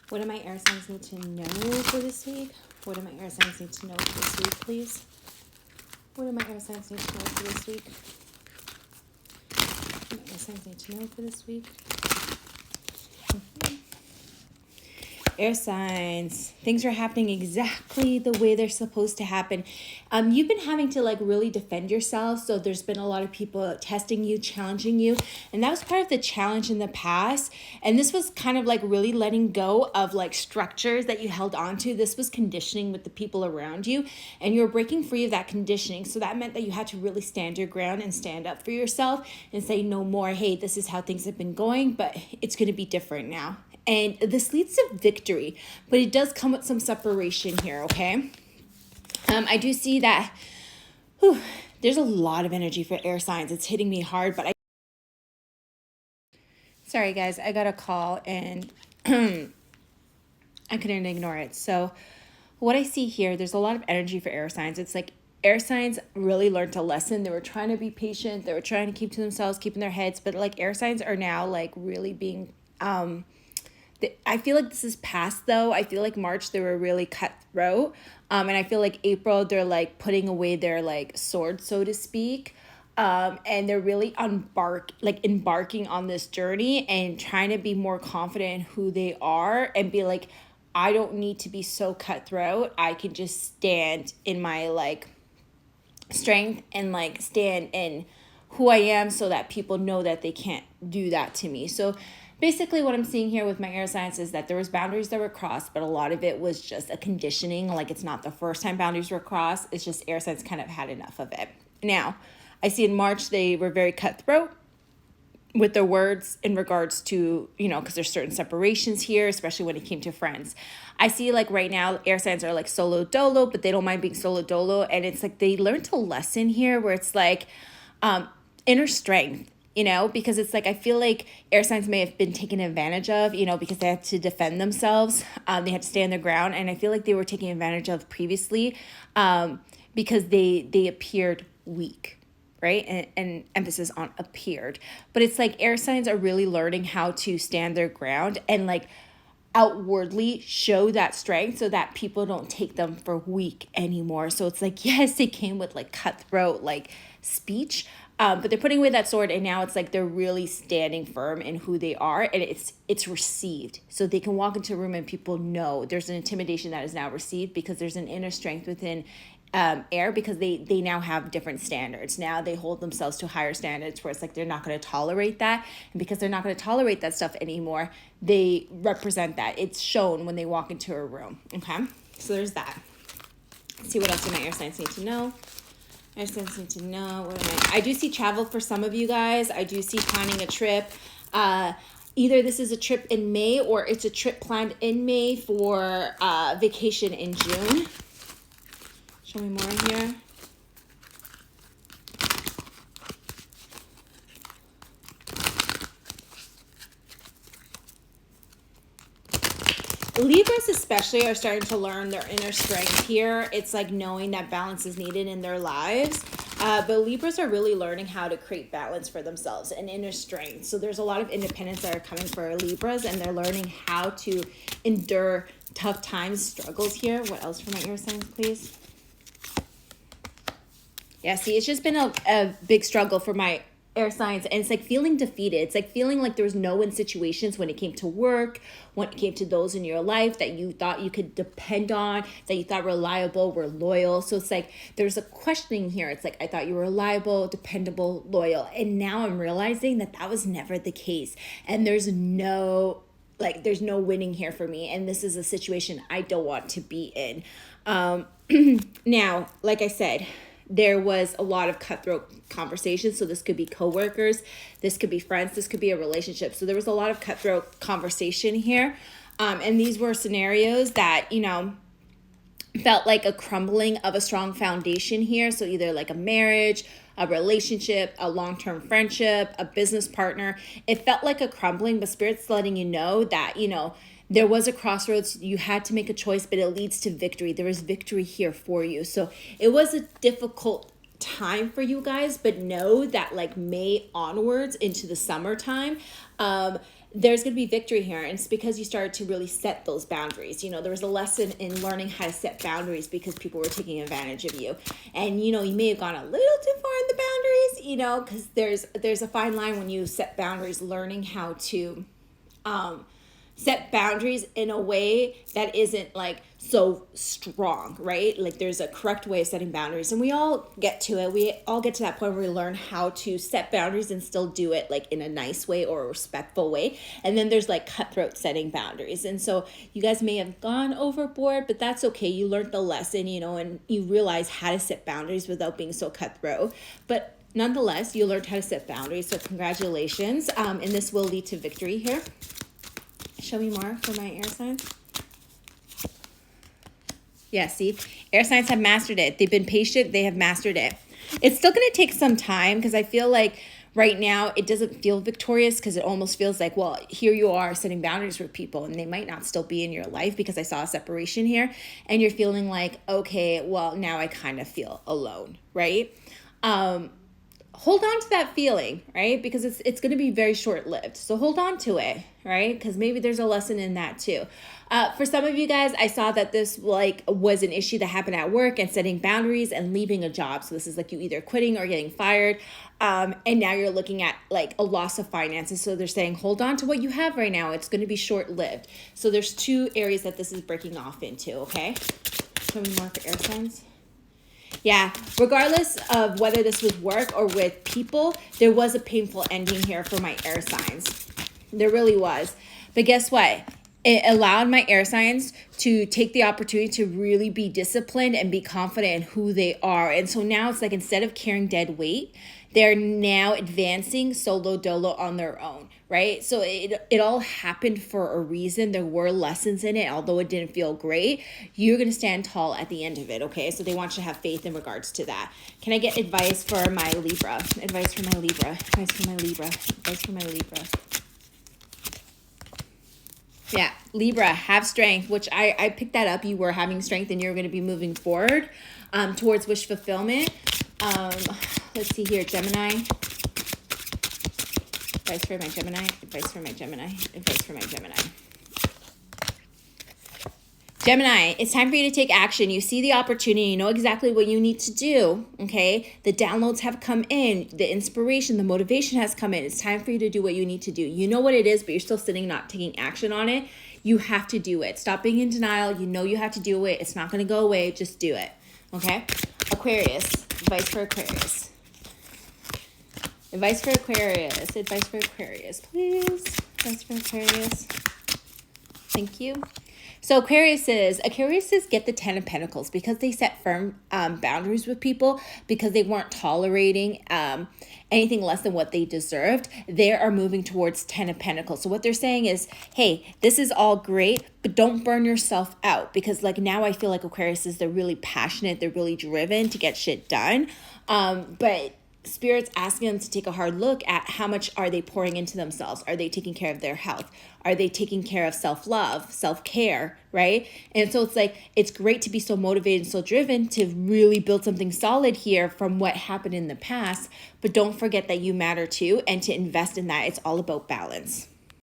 What do my air signs need to know for this week? What do my air signs need to know for this week, please? What do my air signs need to know for this week? What do my air signs need to know for this week? Air signs, things are happening exactly the way they're supposed to happen. You've been having to like really defend yourself. So there's been a lot of people testing you, challenging you. And that was part of the challenge in the past. And this was kind of like really letting go of like structures that you held on to. This was conditioning with the people around you. And you were breaking free of that conditioning. So that meant that you had to really stand your ground and stand up for yourself and say no more. Hey, this is how things have been going, but it's going to be different now. And this leads to victory, but it does come with some separation here, okay? I do see that there's a lot of energy for air signs. It's hitting me hard, but sorry guys, I got a call and I couldn't ignore it. So what I see here, there's a lot of energy for air signs. It's like air signs really learned a lesson. They were trying to be patient. They were trying to keep to themselves, keeping their heads, but like air signs are now like really being I feel like this is past though. I feel like March they were really cutthroat. And I feel like April they're like putting away their like sword, so to speak. And they're really embarking on this journey and trying to be more confident in who they are and be like, I don't need to be so cutthroat. I can just stand in my like strength and like stand in who I am so that people know that they can't do that to me. So basically what I'm seeing here with my air signs is that there was boundaries that were crossed, but a lot of it was just a conditioning. Like it's not the first time boundaries were crossed. It's just air signs kind of had enough of it. Now, I see in March they were very cutthroat with their words in regards to, because there's certain separations here, especially when it came to friends. I see like right now air signs are like solo dolo, but they don't mind being solo dolo. And it's like they learned a lesson here where it's like inner strength, because it's like I feel like air signs may have been taken advantage of, because they had to defend themselves. They had to stand their ground. And I feel like they were taken advantage of previously because they appeared weak. Right? And emphasis on appeared. But it's like air signs are really learning how to stand their ground and like outwardly show that strength so that people don't take them for weak anymore. So it's like, yes, it came with like cutthroat, like speech, but they're putting away that sword and now it's like they're really standing firm in who they are and it's received. So they can walk into a room and people know there's an intimidation that is now received because there's an inner strength within air because they now have different standards. Now they hold themselves to higher standards where it's like they're not going to tolerate that. And because they're not going to tolerate that stuff anymore, they represent that. It's shown when they walk into a room. Okay, so there's that. Let's see what else do my air signs need to know. Air signs need to know. What am I do see travel for some of you guys. I do see planning a trip. Either this is a trip in May or it's a trip planned in May for vacation in June. Show me more here. Libras especially are starting to learn their inner strength here. It's like knowing that balance is needed in their lives. But Libras are really learning how to create balance for themselves and inner strength. So there's a lot of independence that are coming for Libras and they're learning how to endure tough times, struggles here. What else for my air signs, please? Yeah, see, it's just been a big struggle for my air signs. And it's like feeling defeated. It's like feeling like there was no win situations when it came to work, when it came to those in your life that you thought you could depend on, that you thought reliable, were loyal. So it's like there's a questioning here. It's like I thought you were reliable, dependable, loyal. And now I'm realizing that that was never the case. And there's no winning here for me. And this is a situation I don't want to be in. Now, like I said, there was a lot of cutthroat conversations. So this could be coworkers, this could be friends, this could be a relationship. So there was a lot of cutthroat conversation here. And these were scenarios that, felt like a crumbling of a strong foundation here. So either like a marriage, a relationship, a long-term friendship, a business partner. It felt like a crumbling, but Spirit's letting you know that, there was a crossroads. You had to make a choice, but it leads to victory. There is victory here for you. So it was a difficult time for you guys, but know that like May onwards into the summertime, there's going to be victory here, and it's because you started to really set those boundaries. There was a lesson in learning how to set boundaries because people were taking advantage of you, and you may have gone a little too far in the boundaries, because there's a fine line when you set boundaries, learning how to set boundaries in a way that isn't like so strong, right? Like there's a correct way of setting boundaries, and we all get to it. We all get to that point where we learn how to set boundaries and still do it like in a nice way or a respectful way. And then there's like cutthroat setting boundaries. And so you guys may have gone overboard, but that's okay. You learned the lesson, and you realize how to set boundaries without being so cutthroat. But nonetheless, you learned how to set boundaries. So congratulations. And this will lead to victory here. Show me more for my air signs. Yeah, see, air signs have mastered it. They've been patient. They have mastered it. It's still going to take some time because I feel like right now it doesn't feel victorious, because it almost feels like, well, here you are setting boundaries with people and they might not still be in your life, because I saw a separation here, and you're feeling like, okay, well, now I kind of feel alone, right? Hold on to that feeling, right? Because it's going to be very short-lived. So hold on to it, right? Because maybe there's a lesson in that too. For some of you guys, I saw that this was an issue that happened at work, and setting boundaries and leaving a job. So this is like you either quitting or getting fired. And now you're looking at like a loss of finances. So they're saying, hold on to what you have right now. It's going to be short-lived. So there's two areas that this is breaking off into, okay? Show me more for air signs. Yeah, regardless of whether this was work or with people, there was a painful ending here for my air signs. There really was. But guess what? It allowed my air signs to take the opportunity to really be disciplined and be confident in who they are. And so now it's like, instead of carrying dead weight, they're now advancing solo dolo on their own, right? So it all happened for a reason. There were lessons in it, although it didn't feel great. You're going to stand tall at the end of it, okay? So they want you to have faith in regards to that. Can I get advice for my Libra? Advice for my Libra. Advice for my Libra. Advice for my Libra. Yeah, Libra, have strength, which I picked that up. You were having strength and you're going to be moving forward towards wish fulfillment. Let's see here, Gemini. Advice for my Gemini. Advice for my Gemini. Advice for my Gemini. Gemini, it's time for you to take action. You see the opportunity. You know exactly what you need to do, okay? The downloads have come in. The inspiration, the motivation has come in. It's time for you to do what you need to do. You know what it is, but you're still sitting not taking action on it. You have to do it. Stop being in denial. You know you have to do it. It's not going to go away. Just do it, okay? Aquarius, advice for Aquarius. Advice for Aquarius. Advice for Aquarius, please. Advice for Aquarius. Thank you. So Aquariuses get the 10 of Pentacles because they set firm boundaries with people, because they weren't tolerating anything less than what they deserved. They are moving towards 10 of Pentacles. So what they're saying is, hey, this is all great, but don't burn yourself out, because like now I feel like Aquariuses, they're really passionate. They're really driven to get shit done. But Spirit's asking them to take a hard look at how much are they pouring into themselves. Are they taking care of their health? Are they taking care of self-love, self-care, right? And so it's like, it's great to be so motivated and so driven to really build something solid here from what happened in the past. But don't forget that you matter too, and to invest in that. It's all about balance.